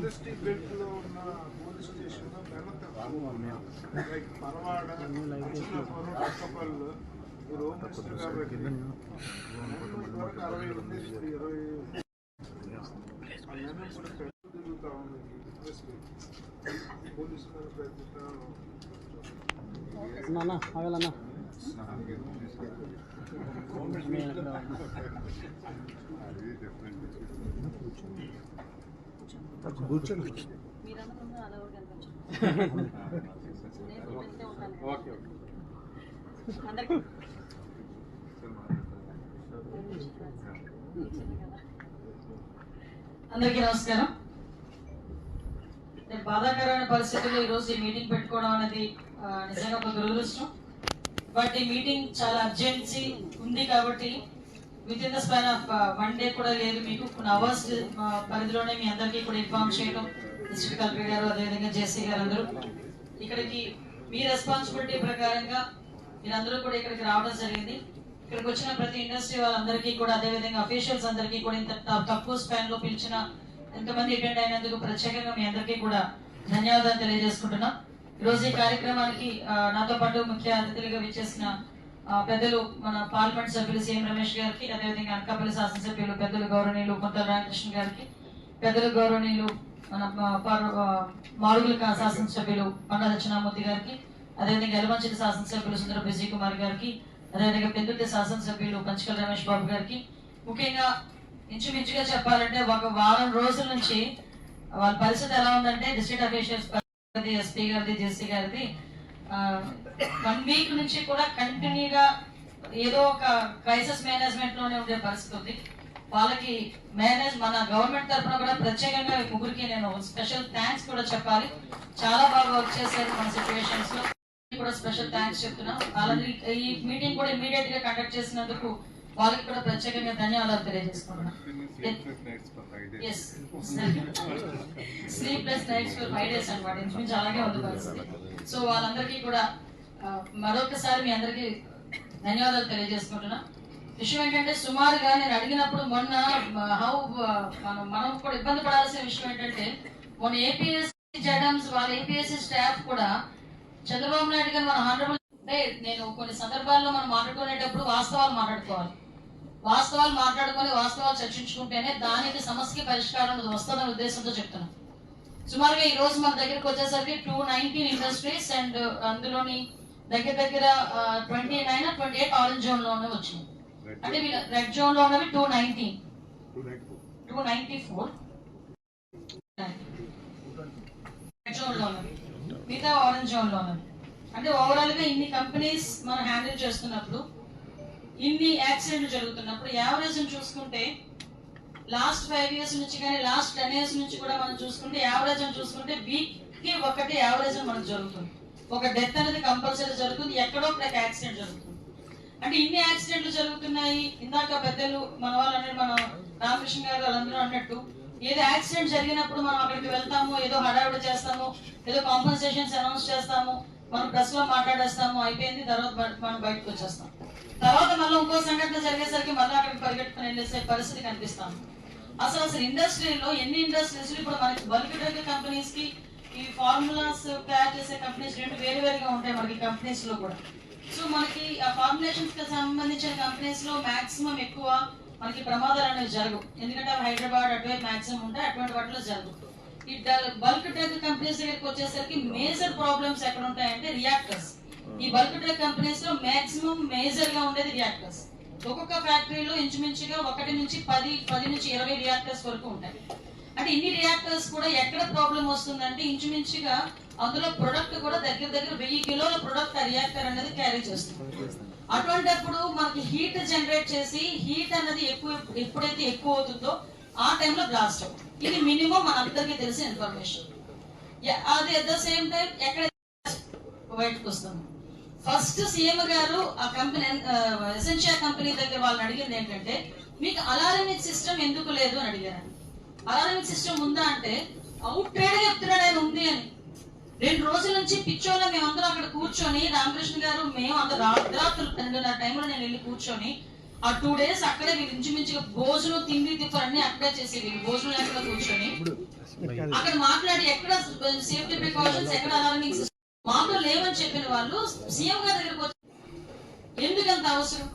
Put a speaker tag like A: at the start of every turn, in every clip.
A: Industry belt లో ఉన్న police station like Paravada Kothapalli మీరు హోమ్ మినిస్టర్ కాబట్టి 60 ఉంది 20 తిరుగుతా ఉంది పోలీసు ప్రయత్నిస్తా కూర్చోండి
B: అందరికీ నమస్కారం. బాధాకరమైన పరిస్థితుల్లో ఈరోజు ఈ మీటింగ్ పెట్టుకోవడం అనేది నిజంగా ఒక దురదృష్టం. బట్ ఈ మీటింగ్ చాలా అర్జెన్సీ ఉంది కాబట్టి with in the span of 1 day కూడా లేదు, మీకు కొన్ని అవర్స్ పరిధిలోనే మీ అందరికీ కూడా ఇన్ఫార్మ్ చేయడం డిస్ట్రిక్ట్ కలెక్టర్ గారు అదేవిధంగా జేసీ గారు అందరూ ఇక్కడికి మీ రెస్పాన్సిబిలిటీ ప్రకారంగా మీరందరూ కూడా ఇక్కడికి రావడం జరిగింది. ఇక్కడికి వచ్చిన ప్రతి ఇండస్ట్రీ వాళ్ళందరికీ కూడా అదేవిధంగా అఫీషియల్స్ అందరికీ కూడా ఇంత తక్కువ స్పాన్ లో పిలిచిన ఎంతమంది అటెండ్ అయినందుకు ప్రత్యేకంగా మీ అందరికీ కూడా ధన్యవాదాలు తెలియజేసుకుంటున్నాం. ఈరోజు ఈ కార్యక్రమానికి నాతో పాటు ముఖ్య అతిథులుగా విచ్చేసిన పెద్దలు మన పార్లమెంట్ సభ్యులు సీఎం రమేష్ గారికి, అదేవిధంగా అనకాపల్లి శాసనసభ్యులు పెద్దలు గౌరవనీయులు కొంతల రామకృష్ణ గారికి, పెద్దలు గౌరవనీయులు మన మాడుగుల శాసనసభ్యులు పండ దక్షిణామూర్తి గారికి, అదేవిధంగా ఎలమంచిలి శాసనసభ్యులు సుందర విజయ్ కుమార్ గారికి, అదేవిధంగా పెద్దుర్తి శాసనసభ్యులు పంచకల్ రమేష్ బాబు గారికి, ముఖ్యంగా ఇంచుమించుగా చెప్పాలంటే ఒక వారం రోజుల నుంచి వాళ్ళ పరిస్థితి ఎలా ఉందంటే డిస్ట్రిక్ట్ అఫీషియల్స్ ఎస్పీ గారిది జేసీ గారిది 1 వీక్ నుంచి కూడా కంటిన్యూగా ఏదో ఒక క్రైసిస్ మేనేజ్మెంట్ లోనే ఉండే పరిస్థితి ఉంది. వాళ్ళకి మన గవర్నమెంట్ తరఫున కూడా ప్రత్యేకంగా ముగ్గురికి నేను స్పెషల్ థ్యాంక్స్ కూడా చెప్పాలి. చాలా బాగా వర్క్ చేశారు మన సిచ్యువేషన్స్ లో కూడా స్పెషల్ థ్యాంక్స్ చెప్తున్నాం. వాళ్ళని ఈ మీటింగ్ కూడా ఇమీడియట్ గా కండక్ట్ చేసినందుకు వాళ్ళకి కూడా ప్రత్యేకంగా ధన్యవాదాలు తెలియజేసుకుంటున్నాం. స్లీప్లెస్ నైట్స్ ఫర్ 5 days అనమాట, ఇంచుమించు అలాగే ఉంది పరిస్థితి. సో వాళ్ళందరికీ కూడా మరొకసారి మీ అందరికీ ధన్యవాదాలు తెలియజేసుకుంటున్నా. విషయం ఏంటంటే సుమారుగా నేను అడిగినప్పుడు మొన్న మనం కూడా ఇబ్బంది పడాల్సిన విషయం ఏంటంటే మొన్న ఏపీఎస్సీ జడమ్స్ వాళ్ళ ఏపీఎస్సీ స్టాఫ్ కూడా చంద్రబాబు నాయుడు గారు మన హానరబుల్ అంటే నేను కొన్ని సందర్భాల్లో మనం మాట్లాడుకునేటప్పుడు వాస్తవాలు మాట్లాడుకొని వాస్తవాలు చర్చించుకుంటేనే దానికి సమస్యకి పరిష్కారం వస్తుందనే ఉద్దేశంతో చెప్తున్నాను. సుమారుగా ఈ రోజు మన దగ్గరకు వచ్చేసరికి 219 ఇండస్ట్రీస్ అండ్ అందులోని దగ్గర 29 or 28 ఆరెంజ్ జోన్ లోనే వచ్చింది. అంటే రెడ్ జోన్ లో ఉన్నవి 294 రెడ్ జోన్ లో ఉన్నవి, మిగతా ఆరెంజ్ జోన్ లో ఉన్నవి. అంటే ఓవరాల్ గా ఇన్ని కంపెనీస్ మనం హ్యాండిల్ చేస్తున్నప్పుడు, ఇన్ని యాక్సిడెంట్లు జరుగుతున్నప్పుడు యావరేజ్ చూసుకుంటే లాస్ట్ 5 years నుంచి కానీ లాస్ట్ 10 years నుంచి కూడా మనం చూసుకుంటే యావరేజ్ అని చూసుకుంటే వీక్ కి ఒకటి యావరేజ్ మనకు జరుగుతుంది. ఒక డెత్ అనేది కంపల్సరీ జరుగుతుంది, ఎక్కడో ఒక యాక్సిడెంట్ జరుగుతుంది. అంటే ఇన్ని యాక్సిడెంట్లు జరుగుతున్నాయి. ఇందాక పెద్దలు మన వాళ్ళు అనేది మన రామకృష్ణ గారు వాళ్ళందరూ అన్నట్టు ఏదో యాక్సిడెంట్ జరిగినప్పుడు మనం అక్కడికి వెళ్తాము, ఏదో హడావిడి చేస్తాము, ఏదో కాంపన్సేషన్స్ అనౌన్స్ చేస్తాము, మనం ప్రెస్ లో మాట్లాడేస్తాము, అయిపోయింది, తర్వాత మనం బయటకు వచ్చేస్తాం. తర్వాత మళ్ళీ ఇంకో సంఘటన జరిగేసరికి మళ్ళీ అక్కడికి పరిగెట్టుకుని వెళ్ళేసే పరిస్థితి కనిపిస్తాం. అసలు ఇండస్ట్రీలో ఎన్ని ఇండస్ట్రీస్ ఇప్పుడు మనకి బల్క్ డ్రగ్ కంపెనీస్ కి ఈ ఫార్ములాస్ తయారు చేసే కంపెనీస్ రెండు వేరుగా ఉంటాయి మనకి కంపెనీస్ లో కూడా. సో మనకి ఆ ఫార్ములేషన్స్ కి సంబంధించిన కంపెనీస్ లో మాక్సిమం ఎక్కువ మనకి ప్రమాదాలు అనేవి జరగవు, ఎందుకంటే హైదరాబాద్ అటువైపు మాక్సిమం ఉంటాయి, అటువంటి వాటిలో జరగవు. ఈ బల్క్ డ్రగ్ కంపెనీస్ దగ్గరికి వచ్చేసరికి మేజర్ ప్రాబ్లమ్స్ ఎక్కడ ఉంటాయంటే రియాక్టర్స్. ఈ బల్క్ డ్రగ్ కంపెనీస్ లో మాక్సిమం మేజర్ గా ఉండేది రియాక్టర్స్. ఒక్కొక్క ఫ్యాక్టరీలో ఇంచుమించుగా 1 నుంచి 10 నుంచి 20 రియాక్టర్స్ వరకు ఉంటాయి. అంటే ఇన్ని రియాక్టర్స్ కూడా ఎక్కడ ప్రాబ్లం వస్తుందంటే ఇంచుమించుగా అందులో ప్రొడక్ట్ కూడా దగ్గర 1000 కిలోల ప్రొడక్ట్ ఆ రియాక్టర్ అనేది క్యారీ చేస్తుంది. అటువంటిప్పుడు మనకి హీట్ జనరేట్ చేసి హీట్ అనేది ఎప్పుడైతే ఎక్కువ అవుతుందో ఆ టైంలో బ్లాస్ట్ అవుతుంది. ఇది మినిమం మనందరికీ తెలిసిన ఇన్ఫర్మేషన్. అది అట్ ద సేమ్ టైం ఎక్కడ బయటకు వస్తుంది. ఫస్ట్ సీఎం గారు ఆ కంపెనీ ఎసెన్షియా కంపెనీ దగ్గర వాళ్ళని అడిగింది ఏంటంటే మీకు అలారమిక్ సిస్టమ్ ఎందుకు లేదు అని అడిగారు. అలారమిక్ సిస్టమ్ ఉందా అంటే అవుట్ ట్రేడ్ చెప్తున్నాడు ఆయన ఉంది అని. 2 రోజుల నుంచి పిచ్చోళ్ళ మేమందరం అక్కడ కూర్చొని రామకృష్ణ గారు మేము అందరూ రాత్రులు 12 టైంలో నేను వెళ్ళి కూర్చొని ఆ 2 days అక్కడే వీళ్ళు ఇంచుమించుగా భోజనం తిండి తిప్పలన్నీ అక్కడే చేసి వీళ్ళు భోజనం లేకుండా కూర్చొని అక్కడ మాట్లాడి ఎక్కడ సేఫ్టీ ప్రికాషన్స్, ఎక్కడ అలార్మింగ్ సిస్టమ్ మాతో లేవని చెప్పిన వాళ్ళు సీఎం గారి దగ్గరకు వచ్చి ఎందుకంత అవసరం?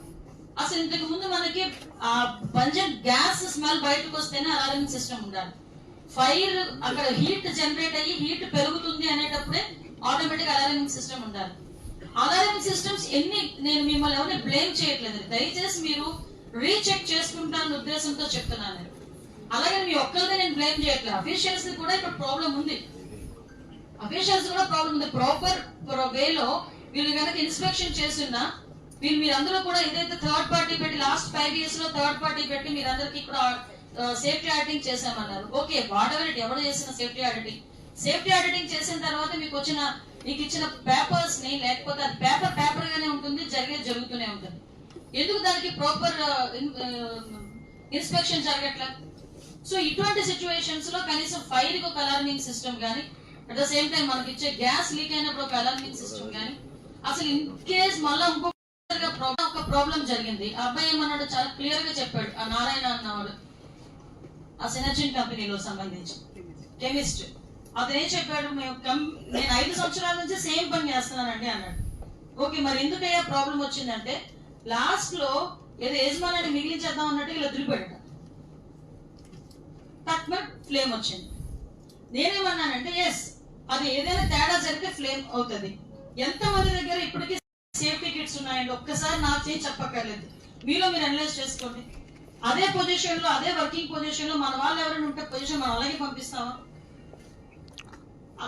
B: అసలు ఇంతకు ముందు మనకి ఆ బంజన్ గ్యాస్ స్మెల్ బయటకు వస్తేనే అలార్మింగ్ సిస్టమ్ ఉండాలి. ఫైర్ అక్కడ హీట్ జనరేట్ అయ్యి హీట్ పెరుగుతుంది అనేటప్పుడే ఆటోమేటిక్ అలార్మింగ్ సిస్టమ్ ఉండాలి. అలార్మింగ్ సిస్టమ్స్ నేను మిమ్మల్ని ఎవరిని బ్లేమ్ చేయట్లేదు, దయచేసి మీరు రీచెక్ చేసుకుంటారన్న ఉద్దేశంతో చెప్తున్నాను నేను. అలాగే మీ ఒక్కరిదే నేను బ్లేమ్ చేయట్లేదు, అఫీషియల్స్ కూడా ఇక్కడ ప్రాబ్లం ఉంది. అఫీషియల్స్ కూడా ప్రాబ్లం ఉంది. ప్రాపర్ వేలో వీళ్ళు కనుక ఇన్స్పెక్షన్ చేస్తున్నా మీరందరూ కూడా ఏదైతే థర్డ్ పార్టీ పెట్టి లాస్ట్ 5 years లో థర్డ్ పార్టీ పెట్టి మీరందరికీ ఇక్కడ సేఫ్టీ ఆడిటింగ్ చేసామన్నారు. ఓకే, ఎవరు చేసిన సేఫ్టీ ఆడిటింగ్ చేసిన తర్వాత మీకు ఇచ్చిన పేపర్స్ ని, లేకపోతే అది పేపర్ గానే ఉంటుంది, జరుగుతూనే ఉంటుంది. ఎందుకు దానికి ప్రాపర్ ఇన్స్పెక్షన్ జరగట్లేదు? సో ఇటువంటి సిచ్యువేషన్స్ లో కనీసం ఫైర్ కి ఒక అలార్మింగ్ సిస్టమ్ గానీ, అట్ ద సేమ్ టైం మనకి ఇచ్చే గ్యాస్ లీక్ అయినప్పుడు ఒక అలార్మింగ్ సిస్టమ్ గానీ, అసలు ఇన్ కేస్ మళ్ళా ఒక ప్రాబ్లం జరిగింది. ఆ అబ్బాయి ఏమన్నాడు, చాలా క్లియర్ గా చెప్పాడు. ఆ నారాయణ అన్నవాడు, ఆ సినర్జిన్ కంపెనీలో సంబంధించి కెమిస్ట్, అతను ఏం చెప్పాడు, నేను 5 సంవత్సరాల నుంచి సేమ్ పని చేస్తున్నానండి అన్నాడు. ఓకే, మరి ఎందుకయ్యా ప్రాబ్లం వచ్చిందంటే లాస్ట్ లో ఏదో యజమానాన్ని మిగిలించేద్దాం అన్నట్టు ఇలా వదిలిపెట్టాడు, తక్కువ ఫ్లేమ్ వచ్చింది. నేనేమన్నానంటే ఎస్, అది ఏదైనా తేడా జరిగితే ఫ్లేమ్ అవుతుంది. ఎంతమంది దగ్గర ఇప్పటికీ సేఫ్టీ కిట్స్ ఉన్నాయండి? ఒక్కసారి నాకు చేసి చెప్పక్కర్లేదు, మీరు అనలైజ్ చేసుకోండి. అదే పొజిషన్ లో, అదే వర్కింగ్ పొజిషన్ లో మన వాళ్ళు ఎవరైనా ఉంటే పొజిషన్ మనం అలాగే పంపిస్తామా?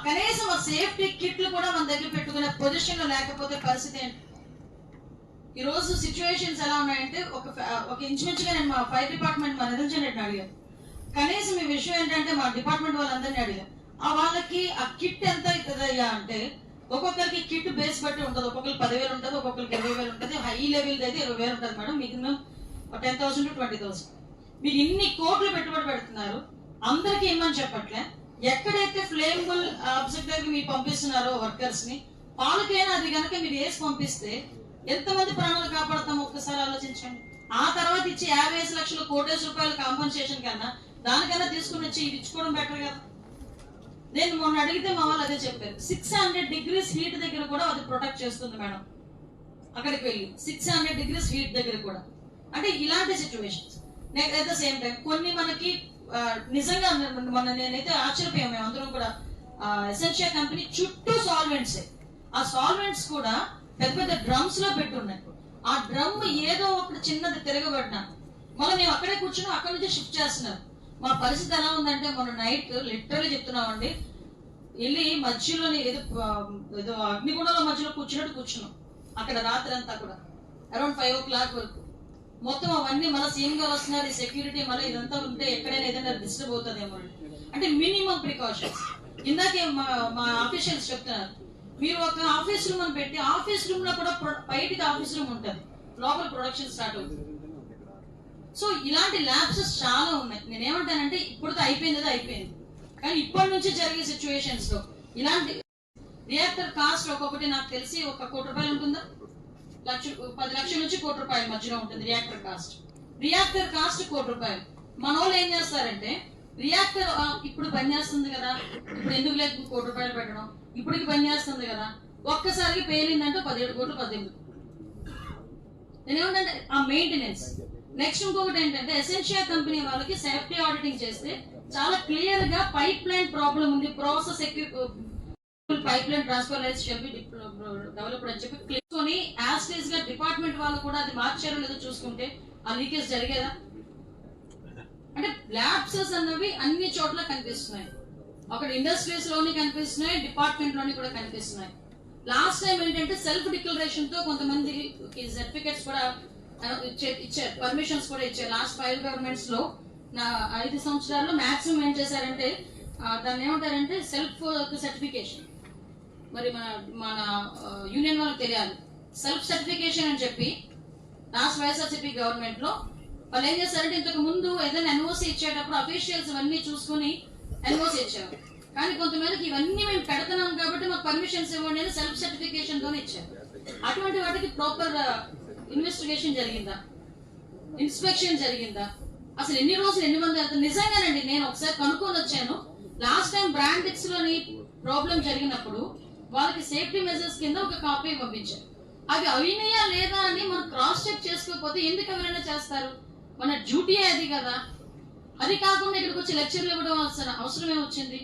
B: కనీసం ఆ సేఫ్టీ కిట్లు కూడా మన దగ్గర పెట్టుకునే పొజిషన్ లో లేకపోతే పరిస్థితి ఏంటి? ఈ రోజు సిచ్యువేషన్స్ ఎలా ఉన్నాయంటే ఒక ఇంచుమించుగా నేను మా ఫైర్ డిపార్ట్మెంట్ మా నిరంజన్ రెడ్డిని అడిగాను. కనీసం ఈ విషయం ఏంటంటే మా డిపార్ట్మెంట్ వాళ్ళందరినీ అడిగాను, వాళ్ళకి ఆ కిట్ ఎంత అవుతుందయ్యా అంటే, ఒక్కొక్కరికి కిట్ బేస్ బట్టి ఉంటుంది. ఒక్కొక్కరికి 10,000 ఉంటుంది, ఒక్కొక్కరికి 20,000 ఉంటుంది. హై లెవెల్ అయితే 20,000 ఉంటుంది మేడం, మినిమం 10,000 to 20,000. మీరు ఇన్ని కోట్లు పెట్టుబడి పెడుతున్నారు, అందరికీ ఇమ్మని చెప్పట్లే. ఎక్కడైతే ఫ్లేమబుల్ ఆబ్జెక్ట్ దగ్గర మీరు పంపిస్తున్నారో వర్కర్స్ ని, వాళ్ళకైనా అది కనుక మీరు వేసి పంపిస్తే ఎంతమంది ప్రాణాలు కాపాడతాం ఒక్కసారి ఆలోచించండి. ఆ తర్వాత ఇచ్చి 50 లక్షలు, 1 కోటి రూపాయల కాంపన్సేషన్ కన్నా దానికన్నా తీసుకుని వచ్చి ఇది ఇచ్చుకోవడం బెటర్ కదా. నేను మొన్న అడిగితే మా వాళ్ళు అదే చెప్పారు, 600 degrees హీట్ దగ్గర కూడా అది ప్రొటెక్ట్ చేస్తుంది మేడం. అక్కడికి వెళ్ళి 600 degrees హీట్ దగ్గర కూడా. అంటే ఇలాంటి situations at the same time కొన్ని మనకి నిజంగా నేనైతే ఆశ్చర్యపోయాం మేము అందరం కూడా. ఎసెన్షియా కంపెనీ చుట్టూ సాల్వెంట్స్, ఆ సాల్వెంట్స్ కూడా పెద్ద పెద్ద డ్రమ్స్ లో పెట్టున్నాయి. ఆ డ్రమ్ ఏదో ఒకటి చిన్నది తిరగబడినా మళ్ళీ మేము అక్కడే కూర్చుని అక్కడి నుంచి షిఫ్ట్ చేస్తున్నారు. మా పరిస్థితి ఎలా ఉందంటే మొన్న నైట్ లిటరల్లీ చెప్తున్నామండి, వెళ్ళి మధ్యలోని ఏదో అగ్నిగుండంలో మధ్యలో కూర్చున్నాం అక్కడ రాత్రి అంతా కూడా అరౌండ్ 5 o'clock వరకు. మొత్తం అవన్నీ మళ్ళీ సీఎం గారు వస్తున్నారు, ఈ సెక్యూరిటీ మళ్ళీ ఇదంతా ఉంటే ఎక్కడైనా ఏదైనా డిస్టర్బ్ అవుతుందేమో అంటే మినిమం ప్రికాషన్స్. ఇందాకే మా ఆఫీషియల్స్ చెప్తున్నారు, మీరు ఒక ఆఫీస్ రూమ్ అని పెట్టి ఆఫీస్ రూమ్ లో కూడా బయటికి ఆఫీస్ రూమ్ ఉంటుంది, లోపల ప్రొడక్షన్ స్టార్ట్ అవుతుంది. సో ఇలాంటి ల్యాబ్సెస్ చాలా ఉన్నాయి. నేనేమంటానంటే ఇప్పుడుతో అయిపోయింది, కానీ ఇప్పటి నుంచి జరిగే సిచ్యువేషన్స్ లో ఇలాంటి రియాక్టర్ కాస్ట్ ఒక్కొక్కటి నాకు తెలిసి 1 కోటి రూపాయలు ఉంటుందా, 10 లక్షల నుంచి 1 కోటి రూపాయల మధ్యలో ఉంటుంది రియాక్టర్ కాస్ట్. రియాక్టర్ కాస్ట్ 1 కోటి రూపాయలు. మన వాళ్ళు ఏం చేస్తారంటే రియాక్టర్ ఇప్పుడు పనిచేస్తుంది కదా, ఇప్పుడు ఎందుకు లేదు 1 కోటి రూపాయలు పెట్టడం, ఇప్పటికి పనిచేస్తుంది కదా, ఒక్కసారికి పేలిందంటే 17 కోట్లు 18. నేనేమంటే ఆ మెయింటెనెన్స్. నెక్స్ట్ ఇంకొకటి ఏంటంటే ఎసెన్షియా కంపెనీ వాళ్ళకి సేఫ్టీ ఆడిటింగ్ చేస్తే చాలా క్లియర్ గా పైప్ లైన్ ప్రాబ్లం ఉంది, process pipe line transfer lines చెప్పి డెవలప్డ్ అని చెప్పి క్లిక్కొని యాస్టేజ్ గా డిపార్ట్మెంట్ వాళ్ళు కూడా అది మార్చారో లేదో చూసుకుంటే ఆ లీకేజ్ జరిగేదా? అంటే ల్యాబ్సెస్ అన్నవి అన్ని చోట్ల కనిపిస్తున్నాయి. అక్కడ ఇండస్ట్రీస్ లోని కనిపిస్తున్నాయి, డిపార్ట్మెంట్ లోని కూడా కనిపిస్తున్నాయి. లాస్ట్ టైం ఏంటంటే సెల్ఫ్ డిక్లరేషన్ తో కొంతమంది సర్టిఫికెట్స్ కూడా ఇచ్చారు, పర్మిషన్స్ కూడా ఇచ్చారు. లాస్ట్ 5 గవర్నమెంట్స్ లో 5 సంవత్సరాల్లో మాక్సిమం ఏం చేశారంటే దాన్ని ఏమంటారంటే సెల్ఫ్ సర్టిఫికేషన్. మరి మన యూనియన్ వాళ్ళకి తెలియాలి, సెల్ఫ్ సర్టిఫికేషన్ అని చెప్పి లాస్ట్ వైఎస్ఆర్సీపీ గవర్నమెంట్ లో వాళ్ళు ఏం చేశారంటే ఇంతకు ముందు ఏదైనా ఎన్ఓసి ఇచ్చేటప్పుడు అఫీషియల్స్ ఇవన్నీ చూసుకుని ఎన్ఓసి ఇచ్చారు. కానీ కొంతమందికి ఇవన్నీ మేము పెడుతున్నాం కాబట్టి మాకు పర్మిషన్స్ ఇవ్వండి అని సెల్ఫ్ సర్టిఫికేషన్ తోనే ఇచ్చారు. అటువంటి వాటికి ప్రాపర్ ఇన్వెస్టిగేషన్ జరిగిందా, ఇన్స్పెక్షన్ జరిగిందా, అసలు ఎన్ని రోజులు ఎన్ని మంది వెళ్తారు? నిజంగానండి నేను ఒకసారి కనుక్కొని వచ్చాను. బ్రాండ్ లోని ప్రాబ్లం జరిగినప్పుడు వాళ్ళకి సేఫ్టీ మెజర్స్ కింద ఒక కాపీ పంపించారు. అవి అయినాయా లేదా అని మనం క్రాస్ చెక్ చేసుకోకపోతే ఎందుకు ఎవరైనా చేస్తారు? మన డ్యూటీ అది కదా. అది కాకుండా ఇక్కడికి వచ్చి లెక్చర్లు ఇవ్వడం అవసరమే వచ్చింది.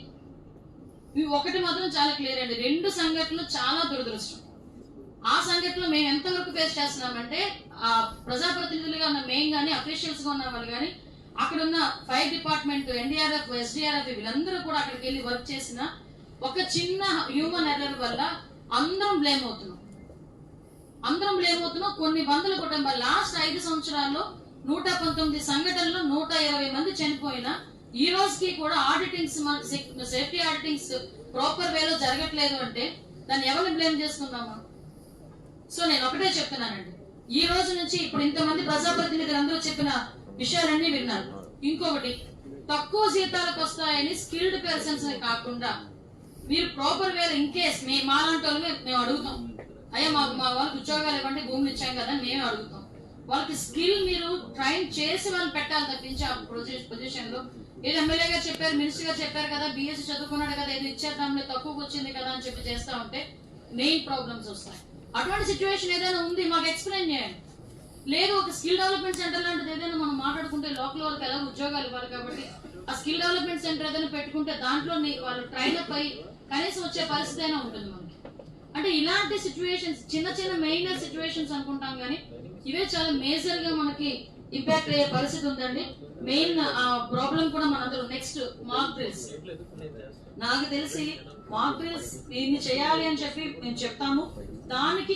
B: ఒకటి మాత్రం చాలా క్లియర్ అండి, 2 సంఘటనలు చాలా దురదృష్టం. ఆ సంఘటనలో మేము ఎంతవరకు ఫేస్ చేస్తున్నామంటే ఆ ప్రజాప్రతినిధులుగా ఉన్న మేము కానీ అఫీషియల్స్ గా ఉన్న వాళ్ళు కానీ అక్కడ ఉన్న ఫైర్ డిపార్ట్మెంట్, ఎన్డీఆర్ఎఫ్, ఎస్డీఆర్ఎఫ్ వీళ్ళందరూ కూడా అక్కడికి వెళ్ళి వర్క్ చేసిన ఒక చిన్న హ్యూమన్ ఎర్రర్ వల్ల అందరం బ్లేమ్ అవుతున్నాం. కొన్ని వందల కుటుంబాలు లాస్ట్ 5 సంవత్సరాల్లో 119 సంఘటనలు 120 మంది చనిపోయినా ఈ రోజుకి కూడా ఆడిటింగ్స్, సేఫ్టీ ఆడిటింగ్స్ ప్రాపర్ వేలో జరగట్లేదు అంటే దాన్ని ఎవరిని బ్లేమ్ చేసుకుందామా? సో నేను ఒకటే చెప్తున్నానండి, ఈ రోజు నుంచి ఇప్పుడు ఇంతమంది ప్రజాప్రతినిధులు అందరూ చెప్పిన విషయాలన్నీ విన్నారు. ఇంకొకటి, తక్కువ జీతాలకు వస్తాయని స్కిల్డ్ పర్సన్స్ కాకుండా మీరు ప్రాపర్ వేలో ఇన్ కేస్ మాలాంటి వాళ్ళు మేము అడుగుతాం, అయ్యా మా వాళ్ళకి ఉద్యోగాలు ఇవ్వండి, భూములు ఇచ్చాం కదా మేము అడుగుతాం. వాళ్ళకి స్కిల్ మీరు ట్రైన్ చేసి వాళ్ళు పెట్టాలి తప్పించి ఆ పొజిషన్ లో ఏదో ఎమ్మెల్యే గారు చెప్పారు, మినిస్టర్ గారు చెప్పారు కదా, బిఎస్సీ చదువుకున్నాడు కదా, ఏదో ఇచ్చేద్దాంలో తక్కువకి వచ్చింది కదా అని చెప్పి చేస్తా ఉంటే మెయిన్ ప్రాబ్లమ్స్ వస్తాయి. అటువంటి సిచ్యువేషన్ ఏదైనా ఉంది మాకు ఎక్స్ప్లెయిన్ చేయండి. లేదు ఒక స్కిల్ డెవలప్మెంట్ సెంటర్ లాంటిది ఏదైనా మనం మాట్లాడుకుంటే లోకల్ వాళ్ళకి ఎలా ఉద్యోగాలు ఇవ్వాలి కాబట్టి ఆ స్కిల్ డెవలప్మెంట్ సెంటర్ ఏదైనా పెట్టుకుంటే దాంట్లో వాళ్ళు ట్రైన్ అప్ అయ్యి కనీసం వచ్చే పరిస్థితి అయినా ఉంటుంది మనకి. అంటే ఇలాంటి సిచ్యువేషన్స్ చిన్న చిన్న మెయినర్ సిచ్యువేషన్స్ అనుకుంటాం కానీ ఇవే చాలా మేజర్ గా మనకి ఇంపాక్ట్ అయ్యే పరిస్థితి ఉందండి. మెయిన్ ప్రాబ్లం కూడా మనందరూ నెక్స్ట్ మాక్ డ్రిల్స్. నాకు తెలిసి మాక్ డ్రిల్స్ దీన్ని చేయాలి అని చెప్పి మేము చెప్తాము. దానికి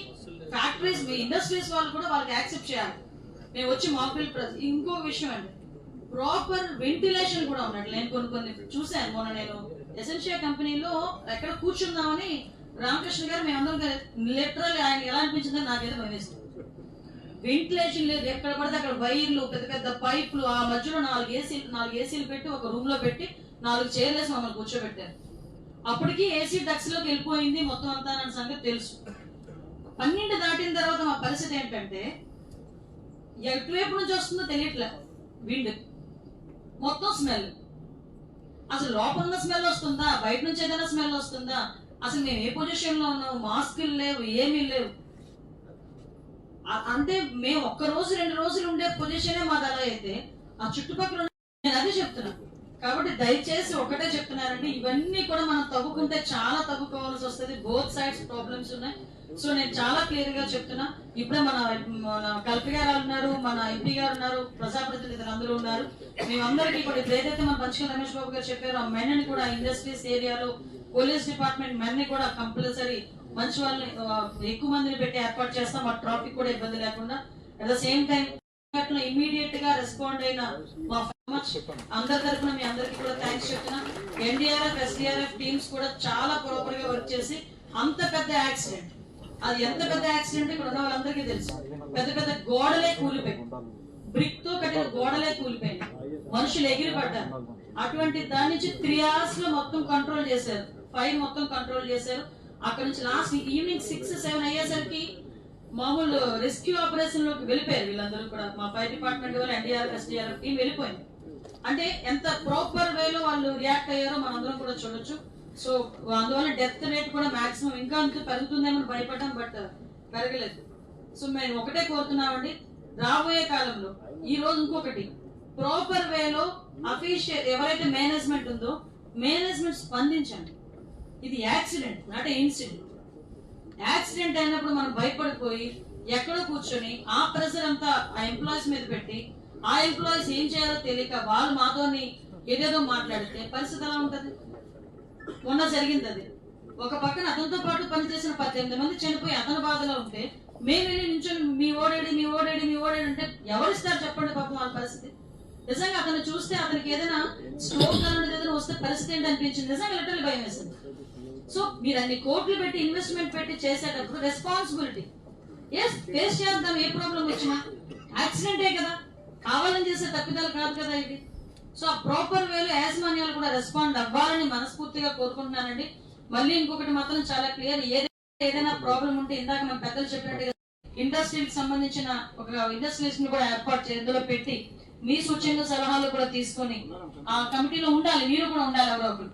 B: ఫ్యాక్టరీస్, మీ ఇండస్ట్రీస్ వాళ్ళు కూడా వాళ్ళకి యాక్సెప్ట్ చేయాలి. మేము వచ్చి మాక్ డ్రిల్ ఇంకో విషయం అండి, ప్రాపర్ వెంటిలేషన్ కూడా ఉన్నట్టు. నేను కొన్ని చూశాను. మొన్న నేను ఎసెన్షియా కంపెనీలో ఎక్కడ కూర్చుందామని రామకృష్ణ గారు మేమందరం లిటరల్ ఆయన ఎలా అనిపించిందని నాకైతే భయమేస్తుంది. వెంటిలేషన్ లేదు, ఎక్కడ పడితే అక్కడ వైర్లు, పెద్ద పెద్ద పైపులు, ఆ మధ్యలో 4 ఏసీలు పెట్టి ఒక రూమ్ లో పెట్టి 4 చైర్లు వేసి మమ్మల్ని కూర్చోబెట్టారు. అప్పటికి ఏసీ డక్స్ లోకి వెళ్ళిపోయింది మొత్తం అంతా అన్న సంగతి తెలుసు. 12 దాటిన తర్వాత మా పరిస్థితి ఏంటంటే ఎటువైపు నుంచి వస్తుందో తెలియట్లే, విండ్ మొత్తం స్మెల్. అసలు లోపల స్మెల్ వస్తుందా, బయట నుంచి ఏదైనా స్మెల్ వస్తుందా, అసలు మేము ఏ పొజిషన్ లో ఉన్నాము, మాస్కులు లేవు, ఏమీ లేవు. అంటే మేము 1 రోజు 2 రోజులు ఉండే పొజిషనే మాది అలా అయితే ఆ చుట్టుపక్కల నేను అదే చెప్తున్నా. కాబట్టి దయచేసి ఒకటే చెప్తున్నారండి, ఇవన్నీ కూడా మనం తవ్వుకుంటే చాలా తవ్వుకోవాల్సి వస్తుంది. బోత్ సైడ్స్ ప్రాబ్లమ్స్ ఉన్నాయి. సో నేను చాలా క్లియర్ గా చెప్తున్నా. ఇప్పుడే మన కల్పి గారు ఉన్నారు, మన ఎంపీ గారు ఉన్నారు, ప్రజాప్రతినిధులు అందరూ ఉన్నారు. మేమందరికీ కూడా ఇప్పుడు ఏదైతే మన పంచకల్ రమేష్ బాబు గారు చెప్పారో ఆ మెన్ ని కూడా ఇండస్ట్రీస్ ఏరియాలో పోలీస్ డిపార్ట్మెంట్ మెన్ ని కూడా కంపల్సరీ మంచి వాళ్ళని ఎక్కువ మందిని పెట్టి ఏర్పాటు చేస్తాం. ఆ ట్రాఫిక్ కూడా ఇబ్బంది లేకుండా. At the same time immediate గా రెస్పాండ్ అయిన మా అందరి తరఫున మీ అందరికి కూడా థ్యాంక్స్ చెప్తున్నా. ఎన్డీఆర్ఎఫ్, ఎస్డీఆర్ఎఫ్ టీమ్స్ కూడా చాలా ప్రాపర్ గా వర్క్ చేసి అంత పెద్ద యాక్సిడెంట్, అది ఎంత పెద్ద యాక్సిడెంట్ ఇక్కడ ఉన్న వాళ్ళందరికీ తెలుసు. పెద్ద పెద్ద గోడలే కూలిపోయి, బ్రిక్ తో కట్టిన గోడలే కూలిపోయింది, మనుషులు ఎగిరి పడ్డారు. అటువంటి దాని నుంచి 3 hours లో మొత్తం కంట్రోల్ చేశారు, ఫైర్ మొత్తం కంట్రోల్ చేశారు. అక్కడ నుంచి లాస్ట్ ఈవినింగ్ 6-7 అయ్యేసరికి మామూలు రెస్క్యూ ఆపరేషన్ లోకి వెళ్ళిపోయారు వీళ్ళందరూ కూడా. మా ఫైర్ డిపార్ట్మెంట్ వాళ్ళు, ఎన్డీఆర్ఎఫ్, ఎస్డీఆర్ఎఫ్ టీం వెళ్ళిపోయింది. అంటే ఎంత ప్రాపర్ వేలో వాళ్ళు రియాక్ట్ అయ్యారో మనందరం కూడా చూడొచ్చు. సో అందువల్ల డెత్ రేట్ కూడా మాక్సిమం ఇంకా అంత పెరుగుతుందేమో భయపడ్డాం, బట్ పెరగలేదు. సో మేము ఒకటే కోరుతున్నామండి, రాబోయే కాలంలో ఈ రోజు ఇంకొకటి ప్రాపర్ వేలో అఫీషియల్ ఎవరైతే మేనేజ్మెంట్ ఉందో మేనేజ్మెంట్ స్పందించండి. ఇది యాక్సిడెంట్, నాట్ ఇన్సిడెంట్. యాక్సిడెంట్ అయినప్పుడు మనం భయపడిపోయి ఎక్కడో కూర్చొని ఆ ప్రెషర్ అంతా ఆ ఎంప్లాయీస్ మీద పెట్టి ఆ ఎంప్లాయీస్ ఏం చేయాలో తెలియక వాళ్ళు మాతోని ఏదేదో మాట్లాడితే పరిస్థితి ఎలా ఉంటది? మొన్న జరిగింది అది. ఒక పక్కన అతనితో పాటు పనిచేసిన 18 మంది చనిపోయి అతని బాధలో ఉంటే మేము వెళ్ళి నించొని మీ ఓడేడి అంటే ఎవరిస్తారు చెప్పండి పాపం వాళ్ళ పరిస్థితి. నిజంగా అతను చూస్తే అతనికి ఏదైనా స్ట్రోక్ అలాంటిది ఏదైనా వస్తే పరిస్థితి ఏంటి అనిపించింది. నిజంగా లిటరల్లీ భయం వేసింది. సో మీరు అన్ని కోట్లు పెట్టి ఇన్వెస్ట్మెంట్ పెట్టి చేసేటప్పుడు రెస్పాన్సిబిలిటీ ఫేస్ చేద్దాం. ఏ ప్రాబ్లం వచ్చినా యాక్సిడెంటే కదా, కావాలని చేసే తప్పిదాలు కాదు కదా ఇది. సో ఆ ప్రాపర్ వేలో యాజమాన్యాలు కూడా రెస్పాండ్ అవ్వాలని మనస్ఫూర్తిగా కోరుకుంటున్నానండి. మళ్ళీ ఇంకొకటి మాత్రం చాలా క్లియర్, ఏదైనా ప్రాబ్లం ఉంటే ఇందాక మన పెద్దలు చెప్పినట్టుగా ఇండస్ట్రీకి సంబంధించిన ఒక ఇండస్ట్రీస్ ని కూడా ఏర్పాటు ఇందులో పెట్టి మీ సూచనలు సలహాలు కూడా తీసుకొని ఆ కమిటీలో ఉండాలి, మీరు కూడా ఉండాలి ఎవరో ఒకరు.